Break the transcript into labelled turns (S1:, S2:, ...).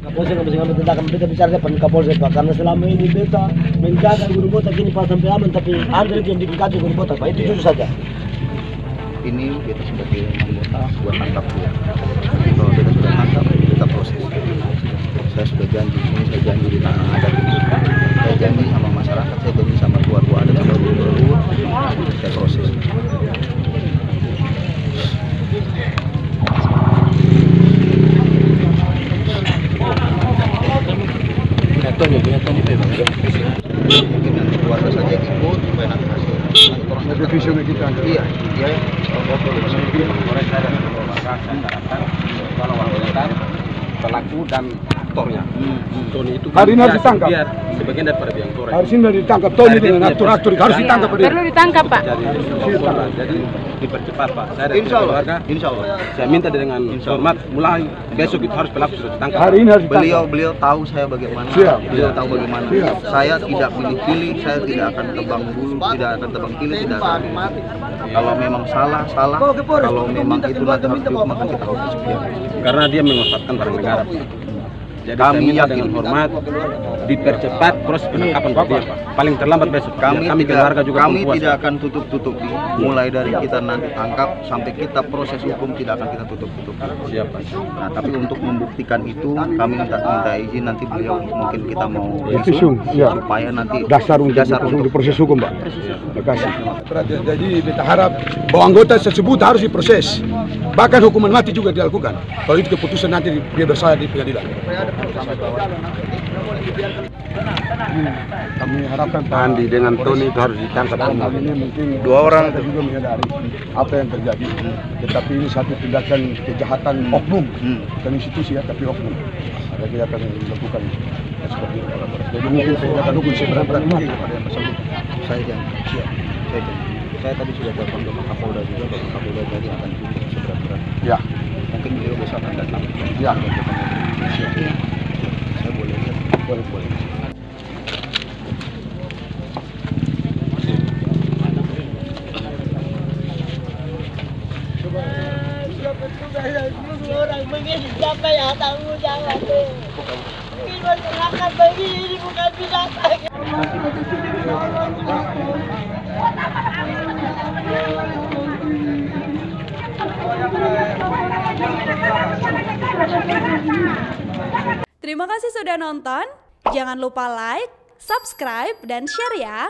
S1: Kapolsek nggak bisa ngambil tindakan, beta bicara depan Kapolsek Pak, karena selama ini beta menjaga guru botak ini Pak sampai aman, tapi ada yang bikin kacau guru botak Pak, itu jujur saja.
S2: Ini beta sebagai anggota buat tangkap dia. Kalau beta sudah tangkap, kita proses. Saya sudah janji, ini saya janji di tanah adat ini. Saya janji sama masyarakat, saya janji sama tua-tua adat, sama leluhur, saya proses. Mungkin nanti keluarga saja ikut supaya nanti hasil.
S3: Ada visionya kita.
S2: Iya, iya.
S4: Pelaku dan aktornya. Tony itu
S3: Hari ini harus ditangkap.
S4: Biar sebagian daripada biang Tore.
S3: Harus ini ditangkap. Tony dengan aktor-aktor harus ditangkap.
S5: Perlu ditangkap Pak.
S4: Jadi dipercepat Pak. Saya dari
S2: Insya Allah.
S4: keluarga.
S2: Insya Allah.
S4: Saya minta dengan hormat mulai besok itu harus pelaku sudah ditangkap.
S3: Hari ini harus ditangkap.
S2: Beliau tahu saya bagaimana.
S3: Siap.
S2: Beliau tahu bagaimana.
S3: Siap.
S2: Saya tidak pilih-pilih, saya tidak akan tebang bulu, tidak akan tebang pilih, tidak akan. Kalau memang salah, salah. Kalau memang itu nanti harus dihukum, kita harus sekian.
S4: Karena dia memanfaatkan barang negara. Jadi
S2: Kami
S4: kami minta
S2: yakin.
S4: dengan hormat dipercepat proses penangkapan dia Pak. Paling terlambat besok.
S2: Kami
S4: keluarga juga
S2: kami
S4: puas,
S2: tidak
S4: Pak.
S2: akan tutup-tutupi. Mulai dari kita nanti tangkap sampai kita proses hukum tidak akan kita tutup-tutupi.
S4: Siap Pak.
S2: Nah, tapi untuk membuktikan itu kami minta izin nanti beliau mungkin kita mau
S3: Visum, ya.
S2: supaya nanti
S3: Dasar untuk diproses hukum Pak. Terima kasih. Jadi kita harap bahwa anggota tersebut harus diproses. Bahkan hukuman mati juga dilakukan. Kalau itu keputusan nanti dia bersalah di pengadilan. Kami harapkan Pak
S4: Andi dengan Tony itu harus ditangkap.
S3: ini mungkin
S2: Dua orang
S3: kita juga menyadari apa yang terjadi. Tetapi ini satu tindakan kejahatan oknum, bukan institusi ya, tapi oknum. Maka kita akan melakukan seperti itu. Jadi mungkin tindakan hukum seberat-berat mungkin kepada yang bersangkutan.
S2: saya janji. Siap. Saya janji. Saya tadi sudah telepon ke Pak Kapolda juga, Pak Kapolda tadi akan tunjuk seberat-berat.
S3: Ya,
S2: Mungkin beliau besok akan datang.
S3: ya.
S2: Siap. Saya boleh lihat.
S3: Boleh.
S6: Orang begini siapa yang tanggung jawab? Ini masyarakat begini bukan binatang.
S7: Terima kasih sudah nonton. Jangan lupa like, subscribe, dan share ya.